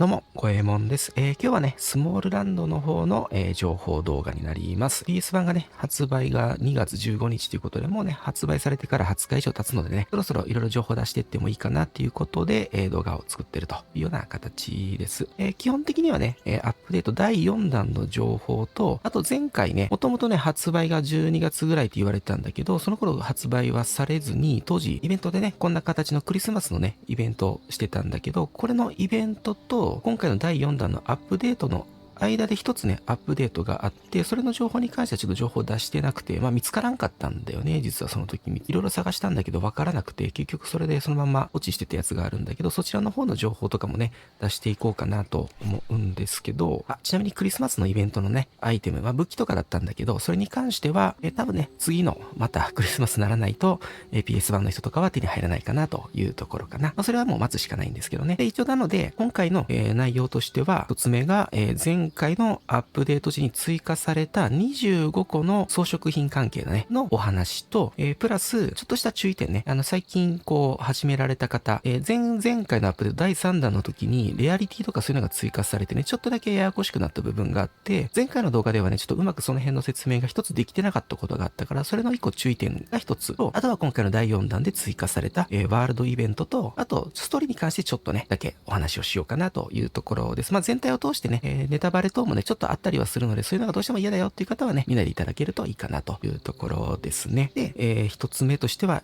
どうも、ごえもんです。今日はね、スモールランドの方の、情報動画になります。PS 版がね、発売が2月15日ということで、もうね、発売されてから20日以上経つのでね、そろそろいろいろ情報出していってもいいかなっていうことで、動画を作ってるというような形です。基本的にはね、アップデート第4弾の情報と、あと前回ね、もともとね、発売が12月ぐらいって言われてたんだけど、その頃発売はされずに、当時イベントでね、こんな形のクリスマスのね、イベントをしてたんだけど、これのイベントと、今回の第4弾のアップデートの間で一つね、アップデートがあって、それの情報に関してはちょっと情報を出してなくて、見つからんかったんだよね。実はその時に。いろいろ探したんだけど、わからなくて、結局それでそのまま落ちしてたやつがあるんだけど、そちらの方の情報とかもね、出していこうかなと思うんですけど、ちなみにクリスマスのイベントのね、アイテム、武器とかだったんだけど、それに関しては、多分ね、次の、またクリスマスにならないと、PS 版の人とかは手に入らないかなというところかな。それはもう待つしかないんですけどね。で、一応なので、今回の、内容としては、一つ目が、前回のアップデート時に追加された25個の装飾品関係だね、のお話と、プラス、ちょっとした注意点ね。最近こう、始められた方、前々回のアップデート第3弾の時に、レアリティとかそういうのが追加されてね、ちょっとだけややこしくなった部分があって、前回の動画ではね、ちょっとうまくその辺の説明が一つできてなかったことがあったから、それの一個注意点が一つと、あとは今回の第4弾で追加された、ワールドイベントと、あと、ストーリーに関してちょっとね、だけお話をしようかなというところです。全体を通してね、ネタバレ等もね、ちょっとあったりはするので、そういうのがどうしても嫌だよっていう方はね、見ないでいただけるといいかなというところですね。で、一つ目としては、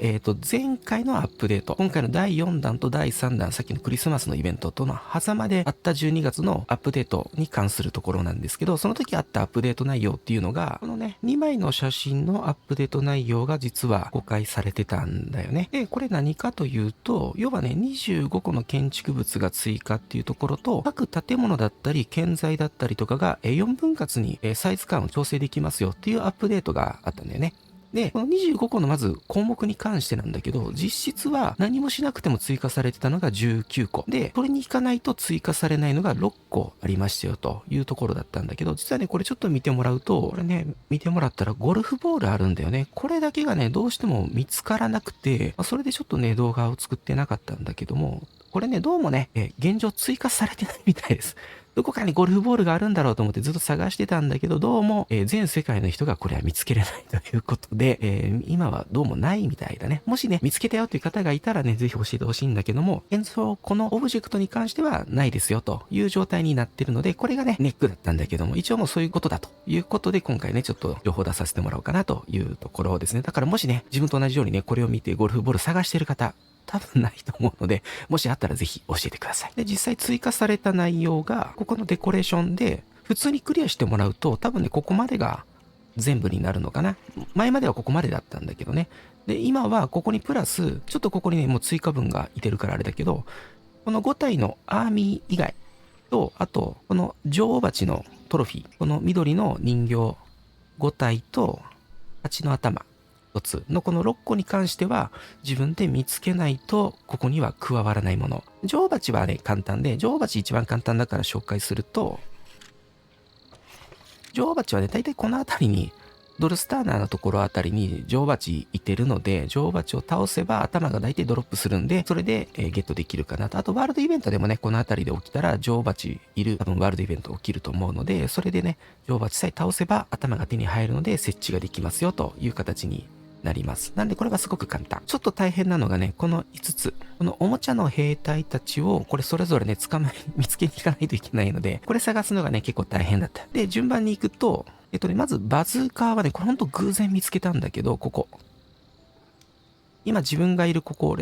前回のアップデート、今回の第4弾と第3弾、さっきのクリスマスのイベントとの狭間であった12月のアップデートに関するところなんですけど、その時あったアップデート内容っていうのが、このね、2枚の写真のアップデート内容が実は公開されてたんだよね。で、これ何かというと、要はね、25個の建築物が追加っていうところと、各建物だったり、建材だったりとかが4分割にサイズ感を調整できますよっていうアップデートがあったんだよね。で、この25個のまず項目に関してなんだけど、実質は何もしなくても追加されてたのが19個。で、それに行かないと追加されないのが6個ありましたよというところだったんだけど、実はね、これちょっと見てもらうと、これね、見てもらったらゴルフボールあるんだよね。これだけがね、どうしても見つからなくて、それでちょっとね、動画を作ってなかったんだけども、これね、どうもね、現状追加されてないみたいです。どこかにゴルフボールがあるんだろうと思ってずっと探してたんだけど、どうも、全世界の人がこれは見つけれないということで、今はどうもないみたいだね。もしね、見つけたよという方がいたらね、ぜひ教えてほしいんだけども、現状このオブジェクトに関してはないですよという状態になってるので、これがね、ネックだったんだけども、一応もうそういうことだということで、今回ね、ちょっと情報出させてもらおうかなというところですね。だからもしね、自分と同じようにね、これを見てゴルフボール探してる方、多分ないと思うので、もしあったらぜひ教えてください。で、実際追加された内容が、ここのデコレーションで、普通にクリアしてもらうと、多分ね、ここまでが全部になるのかな。前まではここまでだったんだけどね。で、今はここにプラス、ちょっとここにね、もう追加分がいてるからあれだけど、この5体のアーミー以外と、あと、この女王蜂のトロフィー、この緑の人形5体と、蜂の頭、つのこの6個に関しては自分で見つけないとここには加わらないもの。女王蜂はね簡単で、女王蜂一番簡単だから紹介すると、女王蜂はね大体この辺りにドルスターナーのところあたりに女王蜂いてるので、女王蜂を倒せば頭が大体ドロップするんで、それで、ゲットできるかなと。あとワールドイベントでもねこの辺りで起きたら女王蜂いる、多分ワールドイベント起きると思うので、それでね女王蜂さえ倒せば頭が手に入るので設置ができますよという形になります。なんでこれがすごく簡単。ちょっと大変なのがね、この5つ。このおもちゃの兵隊たちを、これそれぞれね、見つけに行かないといけないので、これ探すのがね、結構大変だった。で、順番に行くと、まずバズーカーはね、これほんと偶然見つけたんだけど、ここ。今自分がいるここ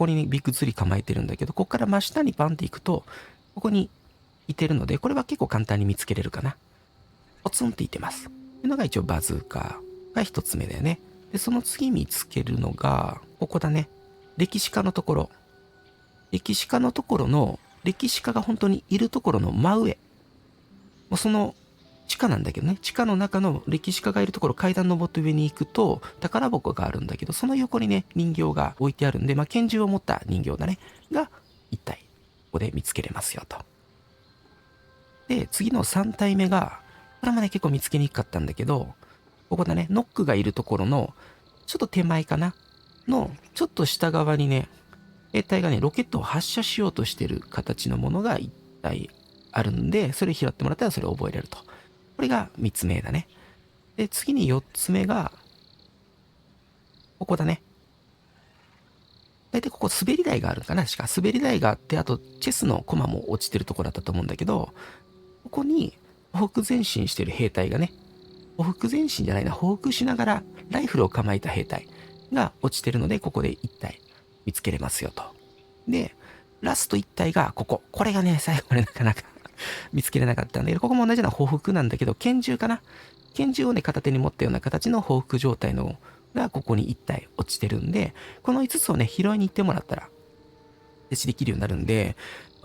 にね、ビッグツリー構えてるんだけど、ここから真下にバンって行くと、ここにいてるので、これは結構簡単に見つけれるかな。ポツンっていてます。というのが一応バズーカーが一つ目だよね。で、その次見つけるのが、ここだね。歴史家のところ。歴史家のところの、歴史家が本当にいるところの真上。もうその地下なんだけどね。地下の中の歴史家がいるところ、階段登って上に行くと、宝箱があるんだけど、その横にね、人形が置いてあるんで、拳銃を持った人形だね。が、一体、ここで見つけれますよと。で、次の3体目が、これもね、結構見つけにくかったんだけど、ここだね、ノックがいるところの、ちょっと手前かなの、ちょっと下側にね、兵隊がね、ロケットを発射しようとしてる形のものがい体あるんで、それ拾ってもらったらそれを覚えれると。これが3つ目だね。で、次に4つ目が、ここだね。大体ここ滑り台があるかな確か。滑り台があって、あとチェスの駒も落ちてるところだったと思うんだけど、ここに歩幅前進してる兵隊がね、歩幅前進じゃないな、歩幅しながらライフルを構えた兵隊が落ちてるので、ここで1体見つけれますよと。で、ラスト1体がここ。これがね、最後までなかなか見つけれなかったんだけど、ここも同じような歩幅なんだけど、拳銃かな拳銃をね、片手に持ったような形の報復状態のがここに1体落ちてるんで、この5つをね、拾いに行ってもらったら、設置できるようになるんで、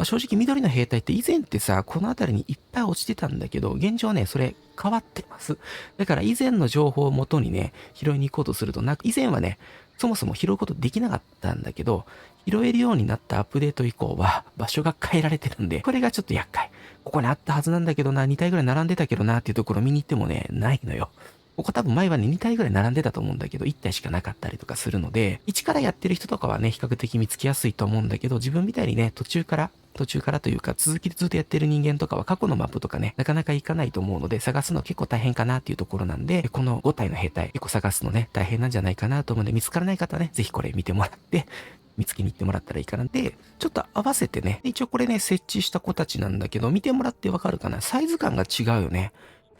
正直緑の兵隊って以前ってさ、この辺りにいっぱい落ちてたんだけど、現状ね、それ変わってます。だから以前の情報をもとにね、拾いに行こうとすると、以前はね、そもそも拾うことできなかったんだけど、拾えるようになったアップデート以降は場所が変えられてるんで、これがちょっと厄介。ここにあったはずなんだけどな、2体ぐらい並んでたけどなっていうところ見に行ってもね、ないのよ。ここ多分前はね、2体ぐらい並んでたと思うんだけど、1体しかなかったりとかするので、1からやってる人とかはね、比較的見つけやすいと思うんだけど、自分みたいにね、途中からというか、続きでずっとやってる人間とかは過去のマップとかね、なかなか行かないと思うので、探すの結構大変かなっていうところなんで、この5体の兵隊、結構探すのね、大変なんじゃないかなと思うんで、見つからない方はね、ぜひこれ見てもらって、見つけに行ってもらったらいいかな。で、ちょっと合わせてね、一応これね、設置した子たちなんだけど、見てもらってわかるかな？サイズ感が違うよね。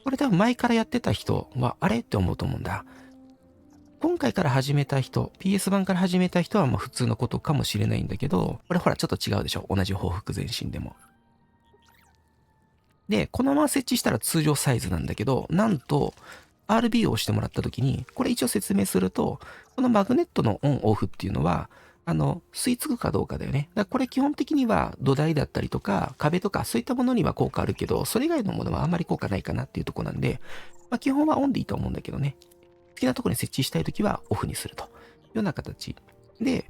これ多分前からやってた人は、あれって思うと思うんだ。今回から始めた人、PS 版から始めた人はまあ普通のことかもしれないんだけど、これほらちょっと違うでしょ？同じ報復前進でも。で、このまま設置したら通常サイズなんだけど、なんと、RB を押してもらった時に、これ一応説明すると、このマグネットのオンオフっていうのは、吸い付くかどうかだよね。だからこれ基本的には土台だったりとか壁とかそういったものには効果あるけど、それ以外のものはあんまり効果ないかなっていうところなんで、まあ基本はオンでいいと思うんだけどね。好きなところに設置したいときはオフにするというような形。で、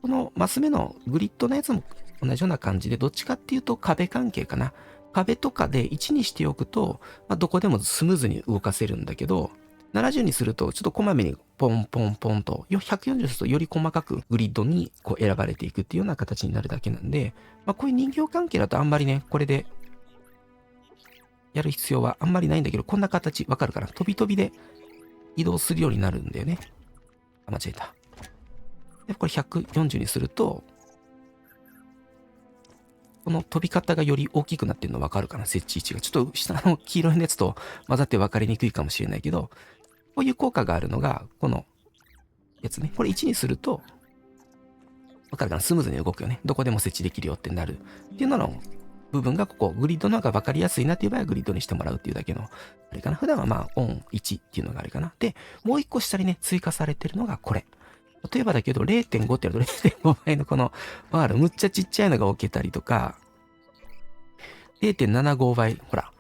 このマス目のグリッドのやつも同じような感じで、どっちかっていうと壁関係かな。壁とかで1にしておくと、まあ、どこでもスムーズに動かせるんだけど、70にするとちょっとこまめにポンポンポンと、140するとより細かくグリッドにこう選ばれていくっていうような形になるだけなんで、まあ、こういう人形関係だとあんまりね、これでやる必要はあんまりないんだけど、こんな形わかるかな？飛び飛びで移動するようになるんだよね。あ、間違えた。で、これ140にすると、この飛び方がより大きくなってるの分かるかな？設置位置が。ちょっと下の黄色いやつと混ざって分かりにくいかもしれないけど、こういう効果があるのが、このやつね。これ1にすると、分かるかな？スムーズに動くよね。どこでも設置できるよってなる。っていうのの部分がここ、グリッドの方が分かりやすいなっていう場合はグリッドにしてもらうっていうだけの、あれかな。普段はまあ、オン1っていうのがあれかな。で、もう1個下にね、追加されてるのがこれ。例えばだけど 0.5 ってやると 0.5 倍のこのバールむっちゃちっちゃいのが置けたりとか、0.75 倍、ほら。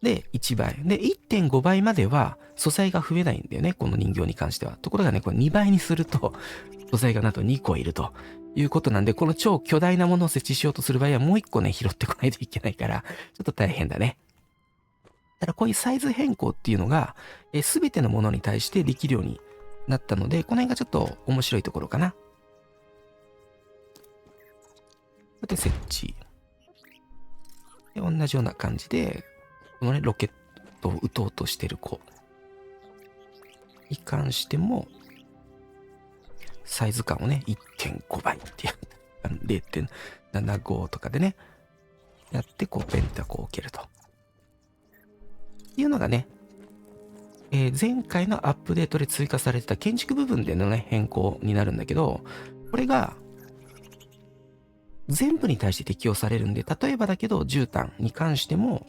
で、1倍。で、1.5 倍までは素材が増えないんだよね。この人形に関しては。ところがね、これ2倍にすると素材がなんと2個いるということなんで、この超巨大なものを設置しようとする場合はもう1個ね、拾ってこないといけないから、ちょっと大変だね。ただこういうサイズ変更っていうのが、すべてのものに対してできるようになったので、この辺がちょっと面白いところかな。こうやって設置。で、同じような感じで、このね、ロケットを撃とうとしてる子に関しても、サイズ感をね、1.5 倍ってやる。0.75 とかでね、やって、こう、ペンタコを置けると。いうのがね、前回のアップデートで追加されてた建築部分でのね、変更になるんだけど、これが、全部に対して適用されるんで、例えばだけど、絨毯に関しても、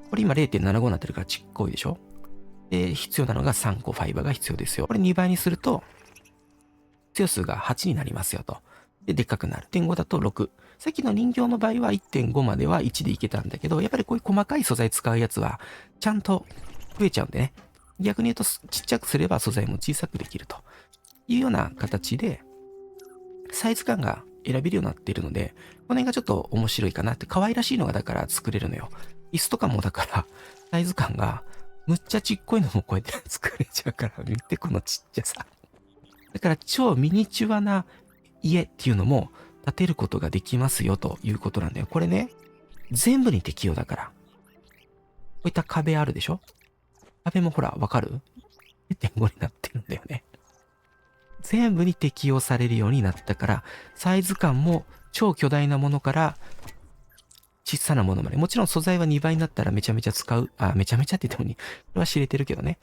これ今 0.75 になってるからちっこいでしょ？で、必要なのが3個ファイバーが必要ですよ。これ2倍にすると、強数が8になりますよと。で、でっかくなる。1.5 だと6。さっきの人形の場合は 1.5 までは1でいけたんだけど、やっぱりこういう細かい素材使うやつは、ちゃんと増えちゃうんでね。逆に言うと、ちっちゃくすれば素材も小さくできるというような形で、サイズ感が選べるようになっているので、この辺がちょっと面白いかなって、可愛らしいのがだから作れるのよ。椅子とかもだから、サイズ感が、むっちゃちっこいのもこうやって作れちゃうから、見てこのちっちゃさ。だから超ミニチュアな家っていうのも立てることができますよということなんだよ。これね、全部に適用だから。こういった壁あるでしょ？壁もほら、わかる？ 0.5 になってるんだよね。全部に適用されるようになったから、サイズ感も超巨大なものから小さなものまで。もちろん素材は2倍になったらめちゃめちゃ使う。めちゃめちゃって言ってもこれは知れてるけどね。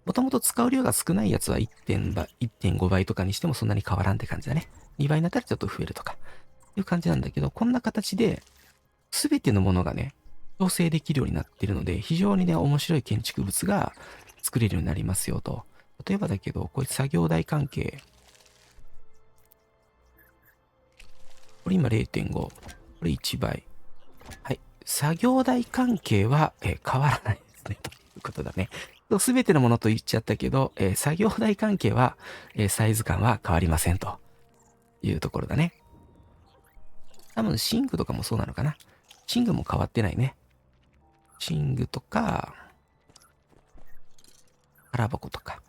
もともと使う量が少ないやつは1.5 倍とかにしてもそんなに変わらんって感じだね。2倍になったらちょっと増えるとか。いう感じなんだけど、こんな形で全てのものがね、調整できるようになっているので、非常にね、面白い建築物が作れるようになりますよと。例えばだけど、こういう作業台関係。これ今 0.5。これ1倍。はい。作業台関係は、変わらないですね。ということだね。すべてのものと言っちゃったけど、作業台関係は、サイズ感は変わりませんというところだね。多分寝具とかもそうなのかな。寝具も変わってないね。寝具とか、空箱とか。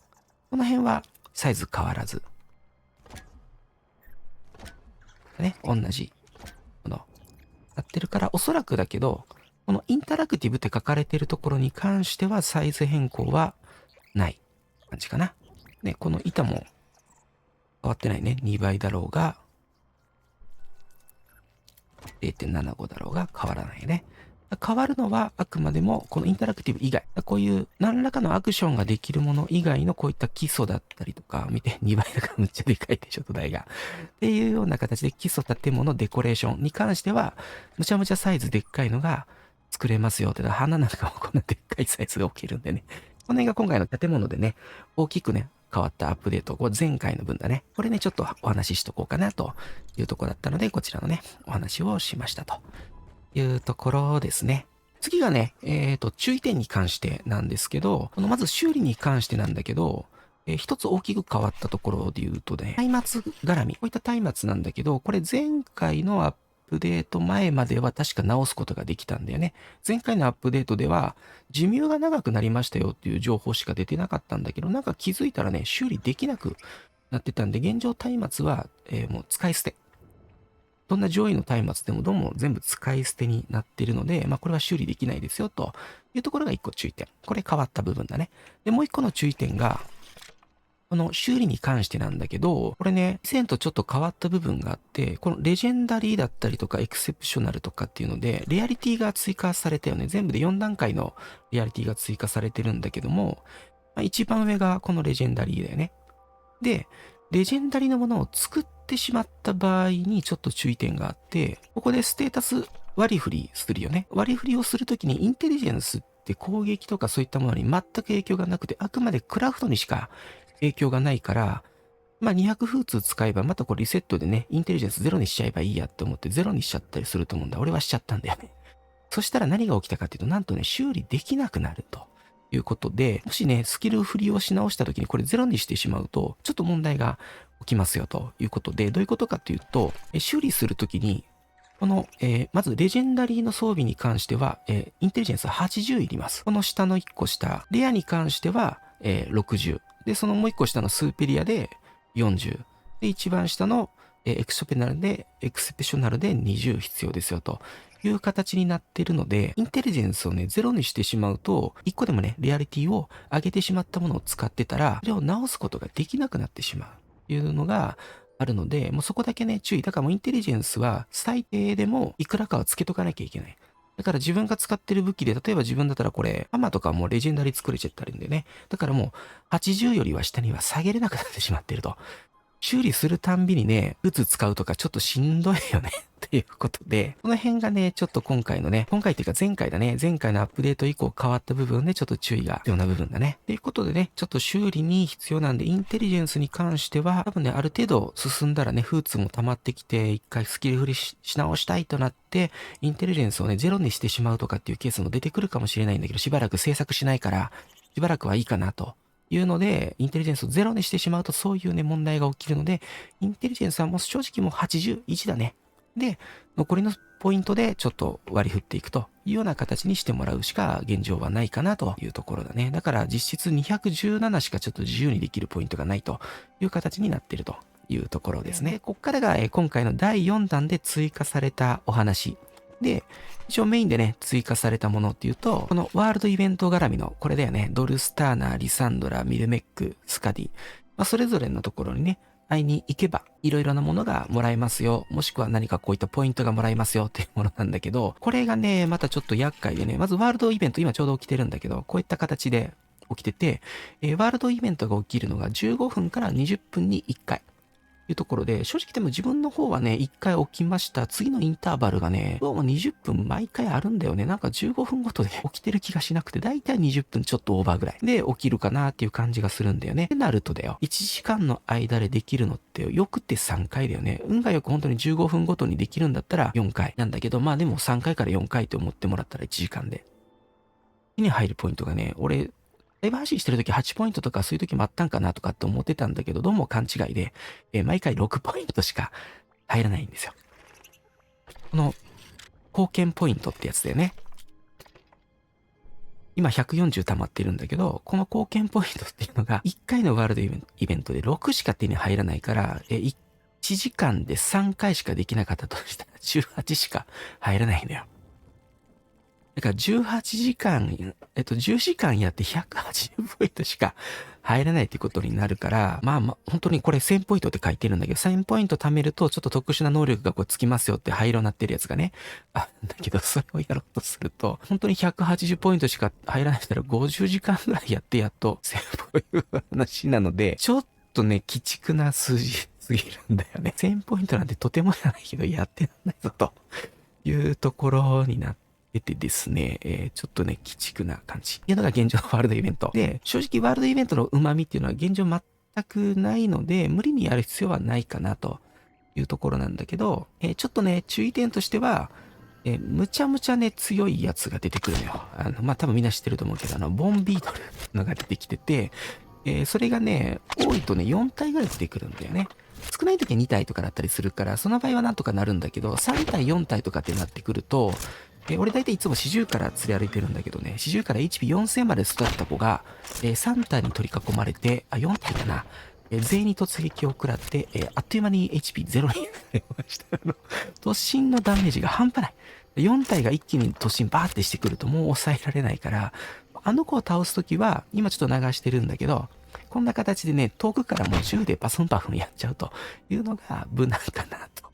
この辺はサイズ変わらず。ね、同じもの。なってるから、おそらくだけど、このインタラクティブって書かれてるところに関してはサイズ変更はない感じかな。ね、この板も変わってないね。2倍だろうが、0.75 だろうが変わらないね。変わるのはあくまでもこのインタラクティブ以外、こういう何らかのアクションができるもの以外のこういった基礎だったりとか、見て2倍だからむっちゃでかいでしょ、土台が。っていうような形で基礎建物デコレーションに関しては、むちゃむちゃサイズでっかいのが作れますよって。花なんかもこんなでっかいサイズで置けるんでね。この辺が今回の建物でね、大きくね、変わったアップデート。これ前回の分だね。これね、ちょっとお話ししとこうかなというところだったので、こちらのね、お話をしましたというところですね。次がね、注意点に関してなんですけど、まず修理に関してなんだけど、一つ大きく変わったところで言うとね、松明絡み。こういった松明なんだけど、これ前回のアップデート前までは確か直すことができたんだよね。前回のアップデートでは、寿命が長くなりましたよっていう情報しか出てなかったんだけど、なんか気づいたらね、修理できなくなってたんで、現状松明は、もう使い捨て。どんな上位の松明でもどうも全部使い捨てになっているので、これは修理できないですよというところが一個注意点。これ変わった部分だね。で、もう一個の注意点が、この修理に関してなんだけど、これね、以前とちょっと変わった部分があって、このレジェンダリーだったりとかエクセプショナルとかっていうので、レアリティが追加されたよね。全部で4段階のレアリティが追加されてるんだけども、一番上がこのレジェンダリーだよね。で、レジェンダリーのものを作ってしまった場合にちょっと注意点があって、ここでステータス割り振りするよね。割り振りをするときにインテリジェンスって攻撃とかそういったものに全く影響がなくて、あくまでクラフトにしか影響がないから、200フーツ使えばまたこれリセットでね、インテリジェンス0にしちゃえばいいやって思って0にしちゃったりすると思うんだ。俺はしちゃったんだよね。そしたら何が起きたかっていうと、なんとね、修理できなくなると。いうことで、もしね、スキル振りをし直した時にこれ0にしてしまうと、ちょっと問題が起きますよということで、どういうことかというと、修理するときに、この、まずレジェンダリーの装備に関しては、インテリジェンス80いります。この下の1個下、レアに関しては、60。で、そのもう1個下のスーペリアで40。で、一番下の、エクセプショナルで20必要ですよと。いう形になっているので、インテリジェンスをね、0にしてしまうと、1個でもね、リアリティを上げてしまったものを使ってたら、それを直すことができなくなってしまうというのがあるので、もうそこだけね、注意。だからもうインテリジェンスは最低でもいくらかはつけとかなきゃいけない。だから自分が使ってる武器で、例えば自分だったらこれ、ハマとかもうレジェンダリー作れちゃったりんでね。だからもう80よりは下には下げれなくなってしまっていると。修理するたんびにね、打つ使うとかちょっとしんどいよねっていうことで、この辺がね、ちょっと今回っていうか前回だね、前回のアップデート以降変わった部分でちょっと注意が必要な部分だね。っていうことでね、ちょっと修理に必要なんで、インテリジェンスに関しては、多分ね、ある程度進んだらね、フーツも溜まってきて、一回スキル振りし直したいとなって、インテリジェンスをね、ゼロにしてしまうとかっていうケースも出てくるかもしれないんだけど、しばらく制作しないから、しばらくはいいかなと。いうので、インテリジェンスをゼロにしてしまうとそういうね、問題が起きるので、インテリジェンスはもう正直もう81だね。で、残りのポイントでちょっと割り振っていくというような形にしてもらうしか現状はないかなというところだね。だから実質217しかちょっと自由にできるポイントがないという形になっているというところですね。でこっからが、今回の第4弾で追加されたお話。で、一応メインでね、追加されたものっていうと、このワールドイベント絡みの、これだよね、ドルスターナー、リサンドラ、ミルメック、スカディ。それぞれのところにね、会いに行けば、いろいろなものがもらえますよ。もしくは何かこういったポイントがもらえますよっていうものなんだけど、これがね、またちょっと厄介でね、まずワールドイベント、今ちょうど起きてるんだけど、こういった形で起きてて、ワールドイベントが起きるのが15分から20分に1回。いうところで、正直でも自分の方はね、1回起きました。次のインターバルがね、どうも20分毎回あるんだよね。なんか15分ごとで起きてる気がしなくて、だいたい20分ちょっとオーバーぐらいで起きるかなっていう感じがするんだよね。ってなるとだよ、1時間の間でできるのってよくて3回だよね。運がよく本当に15分ごとにできるんだったら4回なんだけど、まあでも3回から4回って思ってもらったら1時間で。手に入るポイントがね、俺、ライブ配信してるとき8ポイントとかそういうときもあったんかなとかって思ってたんだけど、どうも勘違いで、毎回6ポイントしか入らないんですよ。この貢献ポイントってやつだよね。今140溜まってるんだけど、この貢献ポイントっていうのが1回のワールドイベントで6しか手に入らないから、1時間で3回しかできなかったとしたら18しか入らないのよ。だから18時間、10時間やって180ポイントしか入らないってことになるから、まあ本当にこれ1000ポイントって書いてるんだけど、1000ポイント貯めるとちょっと特殊な能力がこうつきますよって灰色になってるやつがね、あるんだけど、それをやろうとすると、本当に180ポイントしか入らないしたら50時間ぐらいやってやっと1000ポイント話なので、ちょっとね、鬼畜な数字すぎるんだよね。1000ポイントなんてとてもじゃないけど、やってらんないぞというところになって、出てですね、ちょっとね、鬼畜な感じ。っていうのが現状のワールドイベント。で、正直ワールドイベントの旨味っていうのは現状全くないので、無理にやる必要はないかなというところなんだけど、ちょっとね、注意点としては、むちゃむちゃね、強いやつが出てくるのよ。多分みんな知ってると思うけど、ボンビートルのが出てきてて、それがね、多いとね、4体ぐらい出てくるんだよね。少ない時は2体とかだったりするから、その場合はなんとかなるんだけど、3体、4体とかってなってくると、俺大体いつも40から連れ歩いてるんだけどね、40から HP4000 まで育った子が、3体に取り囲まれて、4体かな。全員に突撃を食らって、あっという間に HP0 になりました。突進のダメージが半端ない。4体が一気に突進バーってしてくるともう抑えられないから、あの子を倒すときは、今ちょっと流してるんだけど、こんな形でね、遠くからもう銃でパスンパフンやっちゃうというのが無難かなと。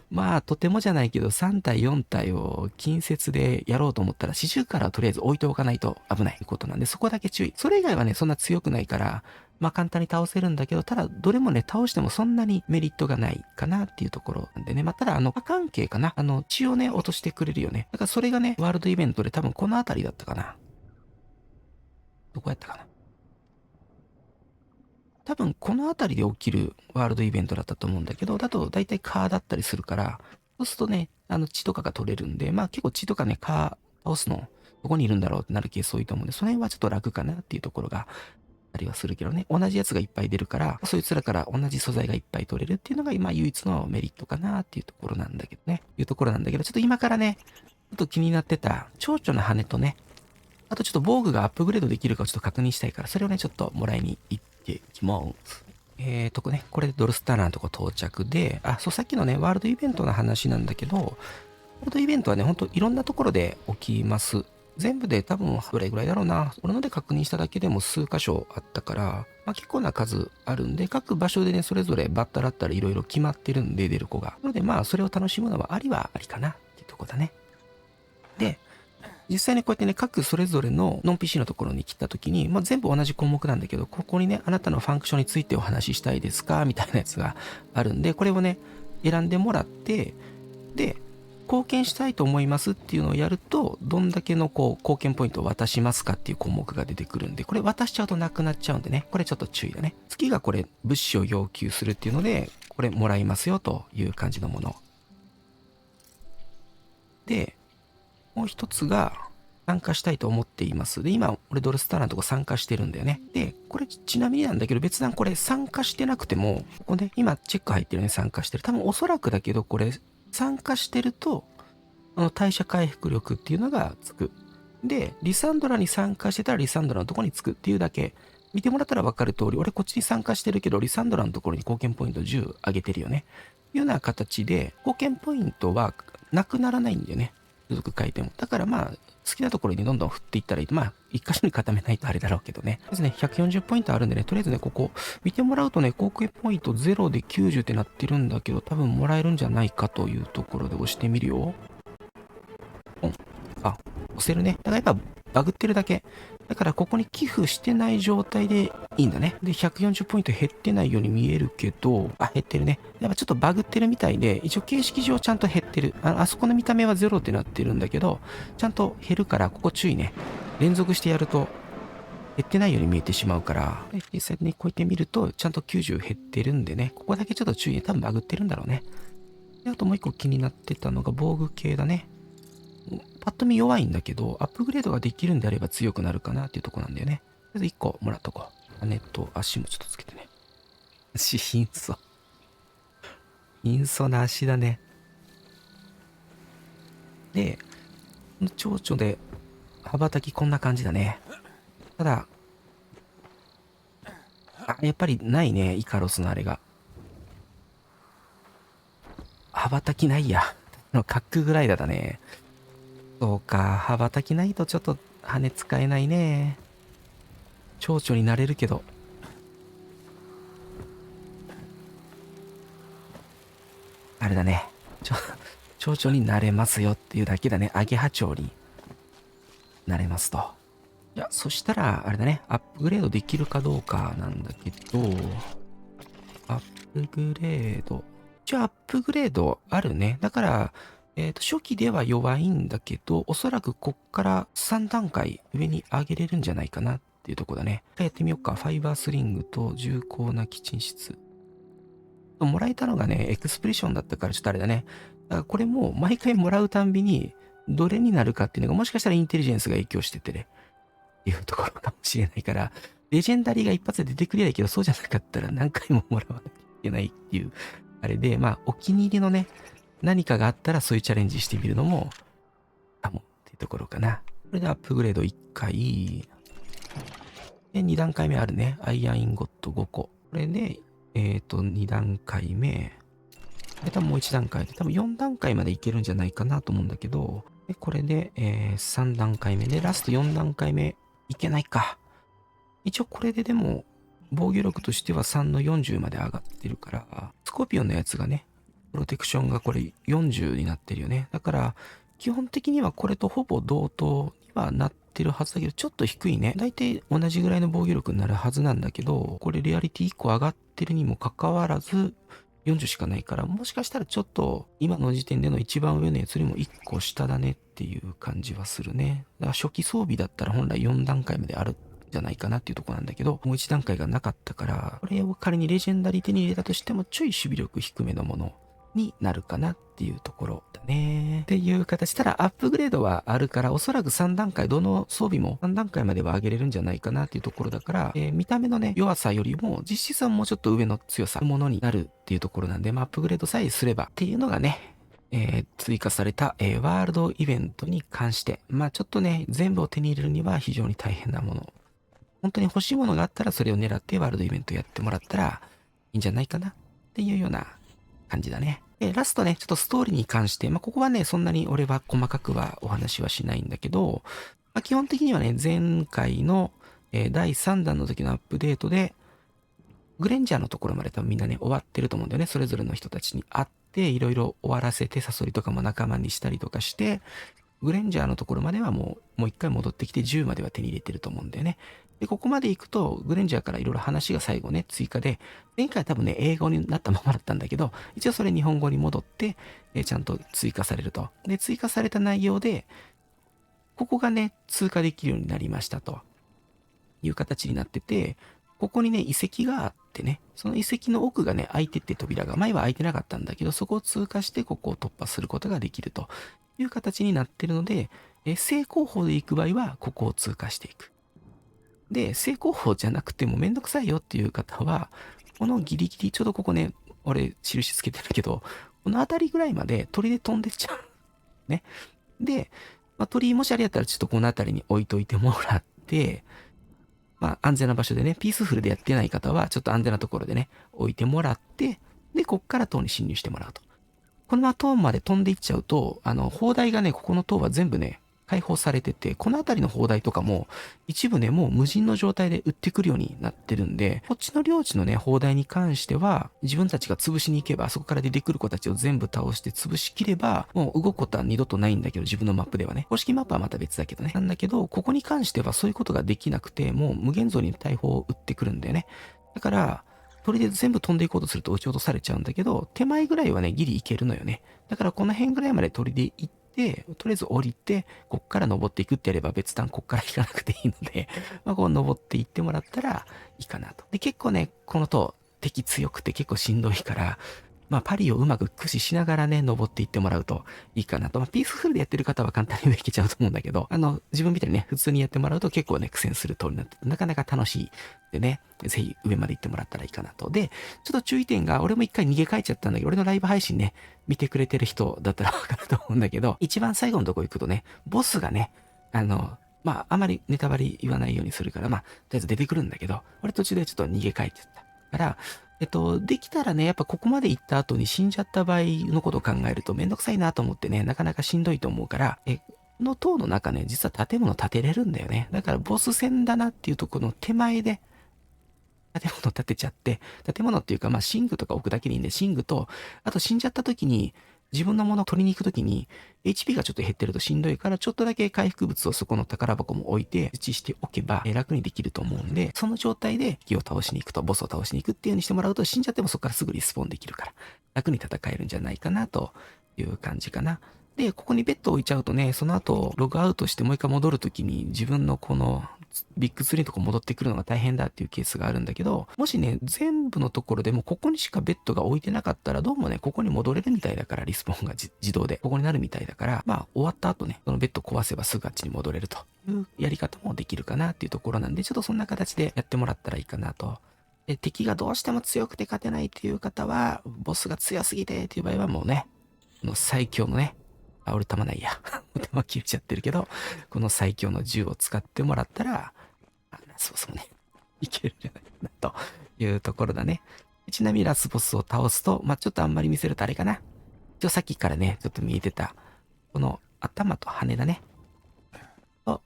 まあ、とてもじゃないけど、3体、4体を近接でやろうと思ったら、40からとりあえず置いておかないと危ないことなんで、そこだけ注意。それ以外はね、そんな強くないから、まあ簡単に倒せるんだけど、ただ、どれもね、倒してもそんなにメリットがないかなっていうところなんでね。まあ、ただ、過関係かな。血をね、落としてくれるよね。だからそれがね、ワールドイベントで多分この辺りだったかな。どこやったかな。多分この辺りで起きるワールドイベントだったと思うんだけど、だと大体カーだったりするから、そうするとね、血とかが取れるんで、まあ結構血とかね、カー倒すの、どこにいるんだろうってなるケース多いと思うんで、その辺はちょっと楽かなっていうところがありはするけどね、同じやつがいっぱい出るから、そいつらから同じ素材がいっぱい取れるっていうのが今唯一のメリットかなっていうところなんだけどね、ちょっと今からね、ちょっと気になってた蝶々の羽とね、あとちょっと防具がアップグレードできるかをちょっと確認したいから、それをね、ちょっともらいに行っていきます。これでドルスターナーのとこ到着で、そう、さっきのね、ワールドイベントの話なんだけど、ワールドイベントはね、ほんといろんなところで起きます。全部で多分どれぐらいだろうな。俺ので確認しただけでも数箇所あったから、まあ結構な数あるんで、各場所でね、それぞれバッタだったらいろいろ決まってるんで、出る子が。なのでまあ、それを楽しむのはありかなっていうとこだね。で、実際にこうやってね、各それぞれのノン PC のところに来たときに、まあ、全部同じ項目なんだけど、ここにね、あなたのファンクションについてお話ししたいですかみたいなやつがあるんで、これをね、選んでもらって、で、貢献したいと思いますっていうのをやると、どんだけのこう、貢献ポイントを渡しますかっていう項目が出てくるんで、これ渡しちゃうとなくなっちゃうんでね、これちょっと注意だね。次がこれ、物資を要求するっていうので、これもらいますよという感じのもの。で、もう一つが、参加したいと思っています。で、今、俺ドルスターのとこ参加してるんだよね。で、これちなみになんだけど、別段これ参加してなくても、ここね、今チェック入ってるね、参加してる。多分おそらくだけど、これ、参加してると、代謝回復力っていうのがつく。で、リサンドラに参加してたらリサンドラのとこにつくっていうだけ見てもらったら分かる通り、俺こっちに参加してるけど、リサンドラのところに貢献ポイント10上げてるよね。いうような形で、貢献ポイントはなくならないんだよね。続く回転も。だからまあ、好きなところにどんどん振っていったらいいと。まあ、一箇所に固めないとあれだろうけどね。ですね、140ポイントあるんでね、とりあえずね、ここ、見てもらうとね、貢献ポイント0で90ってなってるんだけど、多分もらえるんじゃないかというところで押してみるよ。あ、押せるね。だからやっぱバグってるだけ。だからここに寄付してない状態でいいんだね。で、140ポイント減ってないように見えるけど、あ、減ってるね。やっぱちょっとバグってるみたいで、一応形式上ちゃんと減ってる。あそこの見た目は0ってなってるんだけど、ちゃんと減るから、ここ注意ね。連続してやると減ってないように見えてしまうから、で実際にこうやって見ると、ちゃんと90減ってるんでね、ここだけちょっと注意ね。多分バグってるんだろうね。で、あともう一個気になってたのが防具系だね。パッと見弱いんだけど、アップグレードができるんであれば強くなるかなっていうとこなんだよね。とりあえず1個もらっとこう。羽と足もちょっとつけてね。足貧相。貧相な足だね。で、蝶々で羽ばたきこんな感じだね。ただ、やっぱりないね、イカロスのあれが。羽ばたきないや。のカックグライダーだね。そうか、羽ばたきないとちょっと羽使えないね。蝶々になれるけど。あれだね。蝶々になれますよっていうだけだね。アゲハチョウになれますと。いや、そしたら、あれだね。アップグレードできるかどうかなんだけど、アップグレード。一応アップグレードあるね。だから、初期では弱いんだけど、おそらくこっから3段階上に上げれるんじゃないかなっていうとこだね。やってみようか。ファイバースリングと重厚なキッチン室。もらえたのがね、エクスプレッションだったからちょっとあれだね。だからこれも毎回もらうたんびに、どれになるかっていうのがもしかしたらインテリジェンスが影響しててね。っていうところかもしれないから、レジェンダリーが一発で出てくれないけど、そうじゃなかったら何回ももらわなきゃいけないっていう、あれで、まあ、お気に入りのね、何かがあったらそういうチャレンジしてみるのも、かもっていうところかな。これでアップグレード1回。で、2段階目あるね。アイアンインゴット5個。これで、2段階目。で、多分もう1段階で、多分4段階までいけるんじゃないかなと思うんだけど、で、これで、3段階目で、ラスト4段階目、いけないか。一応これででも、防御力としては3の40まで上がってるから、スコーピオンのやつがね、プロテクションがこれ40になってるよね。だから、基本的にはこれとほぼ同等にはなってるはずだけど、ちょっと低いね。だいたい同じぐらいの防御力になるはずなんだけど、これリアリティ1個上がってるにもかかわらず、40しかないから、もしかしたらちょっと今の時点での一番上のやつよりも1個下だねっていう感じはするね。だから初期装備だったら本来4段階まであるじゃないかなっていうとこなんだけど、もう1段階がなかったから、これを仮にレジェンダリー手に入れたとしてもちょい守備力低めのものになるかなっていうところだね。っていう形。ただアップグレードはあるから、おそらく3段階、どの装備も3段階までは上げれるんじゃないかなっていうところだから、見た目のね、弱さよりも実質はもうちょっと上の強さ、ものになるっていうところなんで、まあアップグレードさえすればっていうのがね、追加された、ワールドイベントに関して、まあちょっとね、全部を手に入れるには非常に大変なもの。本当に欲しいものがあったらそれを狙ってワールドイベントやってもらったらいいんじゃないかなっていうような感じだね。で、ラストね、ちょっとストーリーに関して、まあ、ここはね、そんなに俺は細かくはお話はしないんだけど、まあ、基本的にはね、前回の、第3弾の時のアップデートで、グレンジャーのところまで多分みんなね、終わってると思うんだよね。それぞれの人たちに会って、いろいろ終わらせて、サソリとかも仲間にしたりとかして、グレンジャーのところまではもう一回戻ってきて10までは手に入れてると思うんだよね。で、ここまで行くと、グレンジャーからいろいろ話が最後ね、追加で、前回は多分ね、英語になったままだったんだけど、一応それ日本語に戻って、ちゃんと追加されると。で、追加された内容で、ここがね、通過できるようになりましたという形になってて、ここにね、遺跡があってね、その遺跡の奥がね、開いてって扉が、前は開いてなかったんだけど、そこを通過してここを突破することができるという形になってるので、正攻法で行く場合は、ここを通過していく。で、正攻法じゃなくてもめんどくさいよっていう方は、このギリギリ、ちょうどここね、俺、印つけてるけど、この辺りぐらいまで鳥で飛んでっちゃう。ね。で、まあ、鳥もしあれやったらちょっとこの辺りに置いといてもらって、まあ安全な場所でね、ピースフルでやってない方は、ちょっと安全なところでね、置いてもらって、で、こっから塔に侵入してもらうと。このまま塔まで飛んでいっちゃうと、砲台がね、ここの塔は全部ね、開放されてて、この辺りの砲台とかも、一部ね、もう無人の状態で撃ってくるようになってるんで、こっちの領地のね、砲台に関しては、自分たちが潰しに行けば、そこから出てくる子たちを全部倒して潰しきれば、もう動くことは二度とないんだけど、自分のマップではね。公式マップはまた別だけどね。なんだけど、ここに関してはそういうことができなくて、もう無限像に大砲を撃ってくるんだよね。だから、それで全部飛んでいこうとすると撃ち落とされちゃうんだけど、手前ぐらいはね、ギリいけるのよね。だからこの辺ぐらいまで鳥で行って、とりあえず降りて、こっから登っていくってやれば別段こっから行かなくていいので、まあこう登っていってもらったらいいかなと。で、結構ね、この塔、敵強くて結構しんどいから、まあパリをうまく駆使しながらね、登っていってもらうといいかなと。まあピースフルでやってる方は簡単に上行けちゃうと思うんだけど、自分みたいにね、普通にやってもらうと結構ね、苦戦する塔になってて、なかなか楽しい。でね、ぜひ上まで行ってもらったらいいかなと。で、ちょっと注意点が、俺も一回逃げ帰っちゃったんだけど、俺のライブ配信ね、見てくれてる人だったらわかると思うんだけど、一番最後のとこ行くとね、ボスがね、まあ、あまりネタバレ言わないようにするから、まあ、とりあえず出てくるんだけど、俺途中でちょっと逃げ帰ってた。から、できたらね、やっぱここまで行った後に死んじゃった場合のことを考えるとめんどくさいなと思ってね、なかなかしんどいと思うから、この塔の中ね、実は建物建てれるんだよね。だからボス戦だなっていうところの手前で、建物建てちゃって、建物っていうか、まあ、寝具とか置くだけでいいんで、寝具と、あと死んじゃった時に、自分のものを取りに行く時に、HP がちょっと減ってるとしんどいから、ちょっとだけ回復物をそこの宝箱も置いて、設置しておけば、楽にできると思うんで、その状態で敵を倒しに行くと、ボスを倒しに行くっていう風にしてもらうと、死んじゃってもそこからすぐリスポーンできるから、楽に戦えるんじゃないかな、という感じかな。で、ここにベッドを置いちゃうとね、その後、ログアウトしてもう一回戻るときに、自分のこの、ビッグツリーのとこ戻ってくるのが大変だっていうケースがあるんだけど、もしね、全部のところでもここにしかベッドが置いてなかったら、どうもね、ここに戻れるみたいだから、リスポーンが自動で、ここになるみたいだから、まあ、終わった後ね、そのベッド壊せばすぐあっちに戻れるというやり方もできるかなっていうところなんで、ちょっとそんな形でやってもらったらいいかなと。で、敵がどうしても強くて勝てないっていう方は、ボスが強すぎてっていう場合はもうね、最強のね、俺弾ないや。弾切れちゃってるけど、この最強の銃を使ってもらったら、そうね、いけるんじゃないかな、というところだね。ちなみにラスボスを倒すと、まあ、ちょっとあんまり見せるとあれかな。一応さっきからね、ちょっと見えてた、この頭と羽だね。と、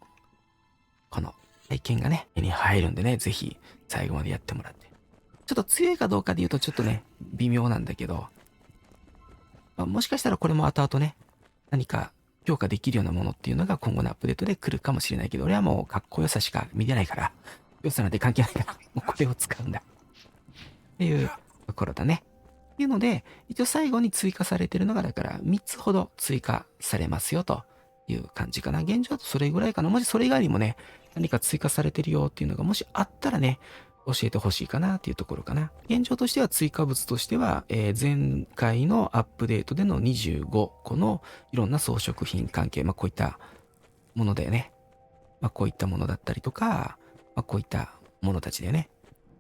この体験がね、手に入るんでね、ぜひ最後までやってもらって。ちょっと強いかどうかで言うとちょっとね、微妙なんだけど、まあ、もしかしたらこれも後々ね、何か評価できるようなものっていうのが今後のアップデートで来るかもしれないけど、俺はもうかっこよさしか見てないから、良さなんて関係ないから、もうこれを使うんだ。っていうところだね。っていうので、一応最後に追加されてるのが、だから3つほど追加されますよという感じかな。現状だとそれぐらいかな。もしそれ以外にもね、何か追加されてるよっていうのがもしあったらね、教えてほしいかなっていうところかな。現状としては追加物としては、前回のアップデートでの25個のいろんな装飾品関係、まあこういったものだよね。まあこういったものだったりとか、まあこういったものたちだよね。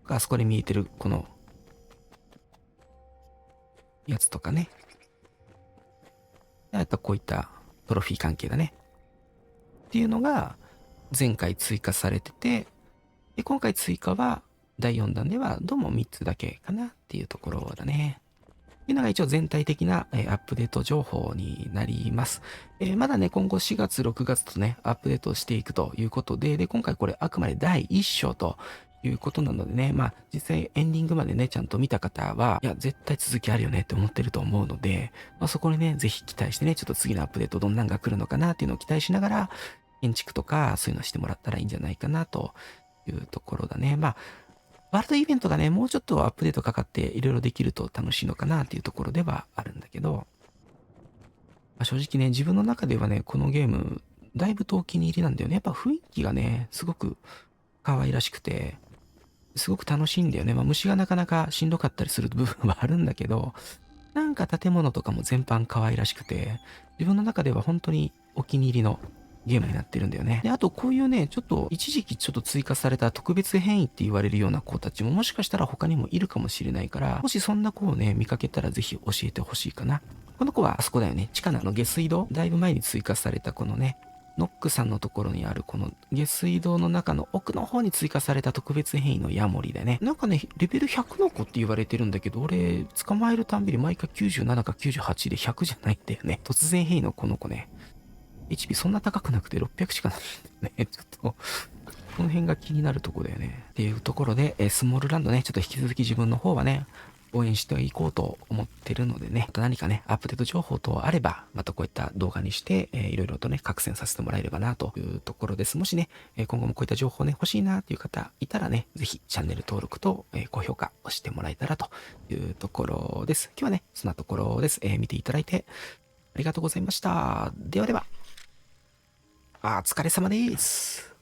あそこで見えてるこのやつとかね。あとこういったトロフィー関係だね。っていうのが前回追加されてて、で今回追加は第4弾ではどうも3つだけかなっていうところだね。っていうのが一応全体的なアップデート情報になります。まだね、今後4月、6月とね、アップデートしていくということで、今回これあくまで第1章ということなのでね、まあ実際エンディングまでね、ちゃんと見た方は、いや、絶対続きあるよねって思ってると思うので、まあそこにね、ぜひ期待してね、ちょっと次のアップデートどんなんが来るのかなっていうのを期待しながら、建築とかそういうのしてもらったらいいんじゃないかなというところだね。まあワールドイベントがね、もうちょっとアップデートかかっていろいろできると楽しいのかなっていうところではあるんだけど、まあ、正直ね、自分の中ではね、このゲーム、だいぶとお気に入りなんだよね。やっぱ雰囲気がね、すごく可愛らしくて、すごく楽しいんだよね。まあ虫がなかなかしんどかったりする部分はあるんだけど、なんか建物とかも全般可愛らしくて、自分の中では本当にお気に入りのゲームになってるんだよね。で、あとこういうね、ちょっと一時期ちょっと追加された特別変異って言われるような子たちももしかしたら他にもいるかもしれないから、もしそんな子をね、見かけたらぜひ教えてほしいかな。この子はあそこだよね。地下の下水道だいぶ前に追加されたこのね、ノックさんのところにあるこの下水道の中の奥の方に追加された特別変異のヤモリでね、なんかね、レベル100の子って言われてるんだけど、俺、捕まえるたんびに毎回97か98で100じゃないんだよね。突然変異のこの子ね、HP そんな高くなくて600しかないんだよね。ちょっと、この辺が気になるとこだよね。っていうところで、スモールランドね、ちょっと引き続き自分の方はね、応援していこうと思ってるのでね、また何かね、アップデート情報等あれば、またこういった動画にして、いろいろとね、拡散させてもらえればなというところです。もしね、今後もこういった情報ね、欲しいなっていう方いたらね、ぜひチャンネル登録と、高評価をしてもらえたらというところです。今日はね、そんなところです。見ていただいてありがとうございました。ではでは、お疲れ様です。